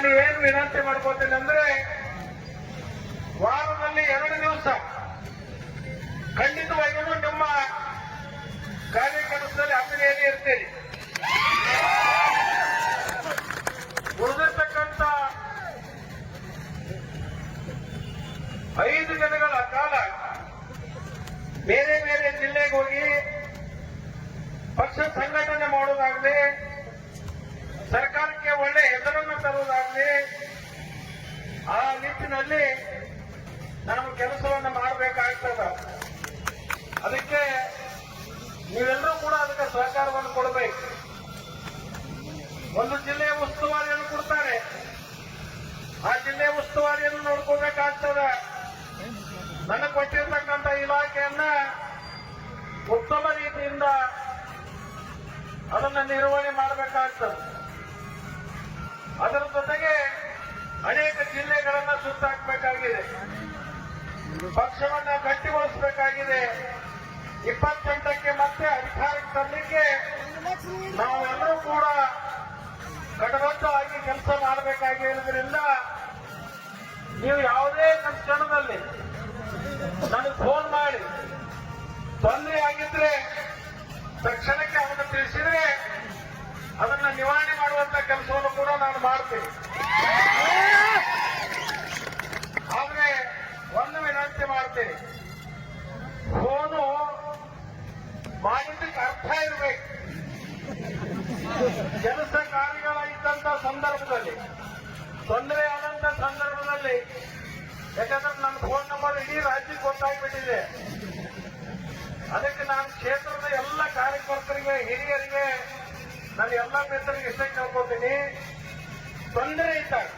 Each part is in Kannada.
ನಾನು ಏನು ವಿನಂತಿ ಮಾಡ್ಕೋತೀನಿ ಅಂದ್ರೆ, ವಾರದಲ್ಲಿ 2 ದಿವಸ ಖಂಡಿತವಾಗಿಯೂ ನಿಮ್ಮ ಕಾರ್ಯಕರ್ತರಲ್ಲಿ ಅಭಿನಯಲ್ಲಿ ಇರ್ತೀರಿ. ಉಳಿದಿರ್ತಕ್ಕಂಥ 5 ದಿನಗಳ ಕಾಲ ಬೇರೆ ಬೇರೆ ಜಿಲ್ಲೆಗೆ ಹೋಗಿ ಪಕ್ಷ ಸಂಘಟನೆ ಮಾಡೋದಾಗ್ಲಿ, ಸರ್ಕಾರಕ್ಕೆ ಒಳ್ಳೆ ಹೆಸರನ್ನು ತರುವುದಾಗ್ಲಿ, ಆ ನಿಟ್ಟಿನಲ್ಲಿ ನಾವು ಕೆಲಸವನ್ನು ಮಾಡಬೇಕಾಗ್ತದ. ಅದಕ್ಕೆ ನೀವೆಲ್ಲರೂ ಕೂಡ ಅದಕ್ಕೆ ಸಹಕಾರವನ್ನು ಕೊಡಬೇಕು. ಒಂದು ಜಿಲ್ಲೆಯ ಉಸ್ತುವಾರಿಯನ್ನು ಕೊಡ್ತಾರೆ, ಆ ಜಿಲ್ಲೆಯ ಉಸ್ತುವಾರಿಯನ್ನು ನೋಡ್ಕೋಬೇಕಾಗ್ತದ. ನನಗೆ ಕೊಟ್ಟಿರ್ತಕ್ಕಂಥ ಇಲಾಖೆಯನ್ನ ಉತ್ತಮ ರೀತಿಯಿಂದ ಅದನ್ನು ನಿರ್ವಹಣೆ ಮಾಡಬೇಕಾಗ್ತದೆ. ಅದರ ಜೊತೆಗೆ ಅನೇಕ ಜಿಲ್ಲೆಗಳನ್ನ ಸುತ್ತಾಕಬೇಕಾಗಿದೆ, ಪಕ್ಷವನ್ನ ಗಟ್ಟಿಗೊಳಿಸಬೇಕಾಗಿದೆ. 28ಕ್ಕೆ ಮತ್ತೆ ಅಧಿಕಾರಕ್ಕೆ ತರಲಿಕ್ಕೆ ನಾವೆಲ್ಲರೂ ಕೂಡ ಕಟಬದ್ಧವಾಗಿ ಕೆಲಸ ಮಾಡಬೇಕಾಗಿರೋದ್ರಿಂದ ನೀವು ಯಾವುದೇ ಕ್ಷಣದಲ್ಲಿ ನನಗೆ ಫೋನ್ ಮಾಡಿ ತೊಂದರೆ ಆಗಿದ್ರೆ ತಕ್ಷಣಕ್ಕೆ ಅವನು ತಿಳಿಸಿದ್ರೆ ಅದನ್ನ ನಿವಾರಣೆ ಮಾಡುವಂತ ಕೆಲಸವನ್ನು ಕೂಡ ನಾನು ಮಾಡ್ತೀನಿ. ಆದ್ರೆ ಒಂದು ವಿನಂತಿ ಮಾಡ್ತೀನಿ, ಫೋನು ಮಾಡಿದ್ದಕ್ಕೆ ಅರ್ಥ ಇರಬೇಕು. ಕೆಲಸ ಕಾರ್ಯಗಳಿದ್ದಂತ ಸಂದರ್ಭದಲ್ಲಿ, ತೊಂದರೆ ಆದಂತ ಸಂದರ್ಭದಲ್ಲಿ, ಯಾಕಂದ್ರೆ ನನ್ನ ಫೋನ್ ನಂಬರ್ ಇಡೀ ರಾಜ್ಯಕ್ಕೆ ಗೊತ್ತಾಗ್ಬಿಟ್ಟಿದೆ. ಅದಕ್ಕೆ ನಾನು ಕ್ಷೇತ್ರದ ಎಲ್ಲ ಕಾರ್ಯಕರ್ತರಿಗೆ, ಹಿರಿಯರಿಗೆ, ನಾನು ಎಲ್ಲ ಮಿತ್ರರಿಗೆ ಇಷ್ಟ ಕೇಳ್ಕೊತೀನಿ, ತೊಂದರೆ ಇದ್ದಾಗ,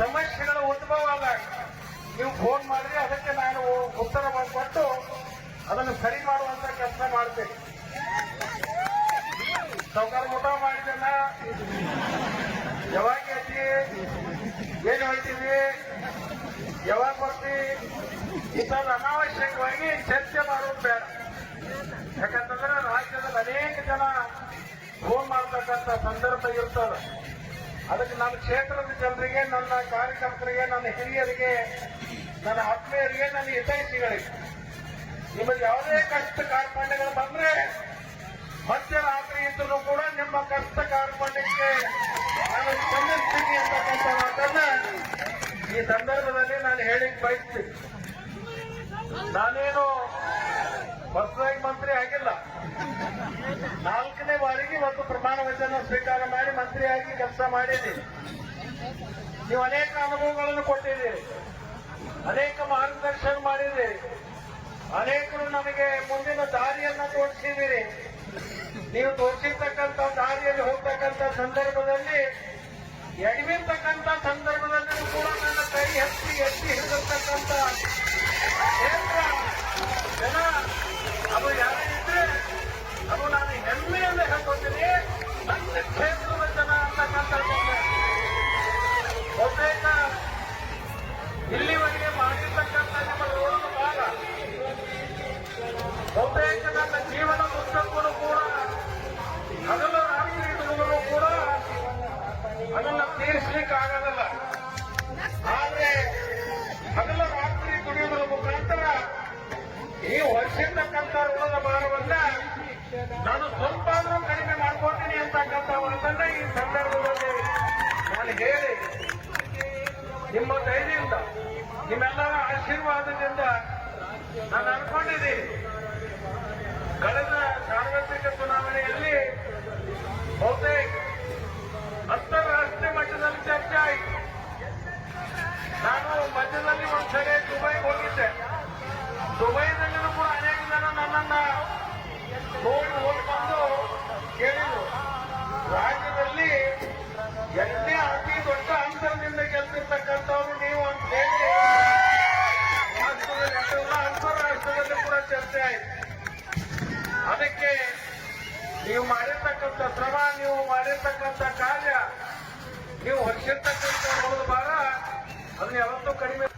ಸಮಸ್ಯೆಗಳ ಉದ್ಭವ ಆದಾಗ ನೀವು ಫೋನ್ ಮಾಡಿದ್ರೆ ಅದಕ್ಕೆ ನಾನು ಉತ್ತರ ಕೊಟ್ಟು ಅದನ್ನು ಸರಿ ಮಾಡುವಂತ ಕೆಲಸ ಮಾಡ್ತೇನೆ. ಸೌಕರ್ಯ ಊಟ ಮಾಡಿದನ್ನ ಯಾವಾಗ ಐತಿ, ಏನು ಹೇಳ್ತೀವಿ, ಯಾವಾಗ ಬರ್ತೀವಿ, ಇಂಥದ್ದು ಅನಾವಶ್ಯಕವಾಗಿ ಚರ್ಚೆ ಮಾಡೋದು ಬೇಡ. ಯಾಕಂತಂದ್ರೆ ರಾಜ್ಯದಲ್ಲಿ ಅನೇಕ ಜನ ಫೋನ್ ಮಾಡತಕ್ಕಂಥ ಸಂದರ್ಭ ಇರ್ತದೆ. ಅದಕ್ಕೆ ನನ್ನ ಕ್ಷೇತ್ರದ ಜನರಿಗೆ, ನನ್ನ ಕಾರ್ಯಕರ್ತರಿಗೆ, ನನ್ನ ಹಿರಿಯರಿಗೆ, ನನ್ನ ಆತ್ಮೀಯರಿಗೆ, ನನ್ನ ಹಿತೈಷಿಗಳಿಗೆ ನಿಮಗೆ ಯಾವುದೇ ಕಷ್ಟ ಕಾರ್ಪಣ್ಯಗಳು ಬಂದ್ರೆ ಮಧ್ಯರಾತ್ರಿ ಇದ್ರೂ ಕೂಡ ನಿಮ್ಮ ಕಷ್ಟ ಕಾರ್ಪಣ್ಯಕ್ಕೆ ನಾನು ಸ್ಪಂದಿಸ್ತೀನಿ ಅಂತಕ್ಕಂಥ ಮಾತನ್ನ ಈ ಸಂದರ್ಭದಲ್ಲಿ ನಾನು ಹೇಳಿಕ್ ಬಯಸ್ತೀನಿ. ನಾನೇನು ಹೊಸದಾಗಿ ಮಂತ್ರಿ ಆಗಿಲ್ಲ, 4ನೇ ಬಾರಿಗೆ ಇವತ್ತು ಪ್ರಮಾಣ ವಚನ ಸ್ವೀಕಾರ ಮಾಡಿ ಮಂತ್ರಿಯಾಗಿ ಕೆಲಸ ಮಾಡಿದ್ದೀನಿ. ನೀವು ಅನೇಕ ಅನುಭವಗಳನ್ನು ಕೊಟ್ಟಿದ್ದೀರಿ, ಅನೇಕ ಮಾರ್ಗದರ್ಶನ ಮಾಡಿದ್ದೀರಿ, ಅನೇಕರು ನಮಗೆ ಮುಂದಿನ ದಾರಿಯನ್ನ ತೋರಿಸಿದ್ದೀರಿ. ನೀವು ತೋರಿಸಿರ್ತಕ್ಕಂಥ ದಾರಿಯಲ್ಲಿ ಹೋಗ್ತಕ್ಕಂಥ ಸಂದರ್ಭದಲ್ಲಿ, ಎಡವಿರ್ತಕ್ಕಂಥ ಸಂದರ್ಭದಲ್ಲಿ ಕೂಡ ನನ್ನ ಕೈ ಎತ್ತಿ ಹಿಡಿದಿರ್ತಕ್ಕಂಥ ಜನ ಅದು ಯಾರಿದ್ರೆ ಅದು ನಾನು ಹೆಮ್ಮೆಯಿಂದ ಹೇಳ್ಕೊತೀನಿ. ನನ್ನ ಕ್ಷೇತ್ರದ ಜನ ಅಂತಕ್ಕಂಥ ಬಹುತೇಕ ಇಲ್ಲಿವರೆಗೆ ಮಾಡಿರ್ತಕ್ಕಂಥ ನಿಮ್ಮ ರೋಡ್ ಭಾಗ ಬಹುತೇಕ ನನ್ನ ಜೀವನ ಉದ್ದಕ್ಕೂ ಕೂಡ ಹಗಲು ರಾತ್ರಿ ದುಡಿದರೂ ಕೂಡ ಅದನ್ನು ತೀರಿಸಲಿಕ್ಕೆ ಆಗೋದಿಲ್ಲ. ಆದ್ರೆ ಹಗಲು ರಾತ್ರಿ ದುಡಿಯೋದ್ರ ಮುಖಾಂತರ ಈ ವರ್ಷಿರ್ತಕ್ಕಂಥ ಋಣದ ಭಾರವನ್ನ ನಾನು ಸ್ವಲ್ಪ ಆದ್ರೂ ಕಡಿಮೆ ಮಾಡ್ಕೊತೀನಿ ಅಂತಕ್ಕಂಥ ಮಾತನ್ನ ಈ ಸಂದರ್ಭದಲ್ಲಿ ನಾನು ಹೇಳಿ, ನಿಮ್ಮ ಧೈರ್ಯದಿಂದ, ನಿಮ್ಮೆಲ್ಲರ ಆಶೀರ್ವಾದದಿಂದ ನಾನು ಅನ್ಕೊಂಡಿದ್ದೀನಿ. ಕಳೆದ ಸಾರ್ವತ್ರಿಕ ಚುನಾವಣೆಯಲ್ಲಿ ಬಹುತೇಕ ಅಂತಾರಾಷ್ಟ್ರೀಯ ಮಟ್ಟದಲ್ಲಿ ಚರ್ಚೆ ಆಯಿತು. ನಾನು ಮಧ್ಯದಲ್ಲಿ ಒಂದ್ಸರಿ ದುಬೈಗೆ ಹೋಗಿದ್ದೆ. ದುಬೈದಲ್ಲಿಯೂ ಕೂಡ ಅನೇಕ ಜನ ನನ್ನನ್ನ ನೋಡಿ ಹೋಗ್ಕೊಂಡು ಕೇಳಿದ್ರು, ರಾಜ್ಯದಲ್ಲಿ ಎಷ್ಟೇ ಅತಿ ದೊಡ್ಡ ಅಂತರದಿಂದ ಗೆಲ್ತಿರ್ತಕ್ಕಂಥವ್ರು ನೀವು ಅಂತ ಹೇಳಿ ರಾಷ್ಟ್ರದಲ್ಲಿ ಎಲ್ಲ ಅಂತಾರಾಷ್ಟ್ರದಲ್ಲಿ ಕೂಡ ಚರ್ಚೆ ಆಯಿತು. ಅದಕ್ಕೆ ನೀವು ಮಾಡಿರ್ತಕ್ಕಂಥ ಶ್ರಮ, ನೀವು ಮಾಡಿರ್ತಕ್ಕಂಥ ಕಾರ್ಯ, ನೀವು ಹೊರಸಿರ್ತಕ್ಕಂಥ ಭಾರ ಅದನ್ನ ಯಾವತ್ತೂ ಕಡಿಮೆ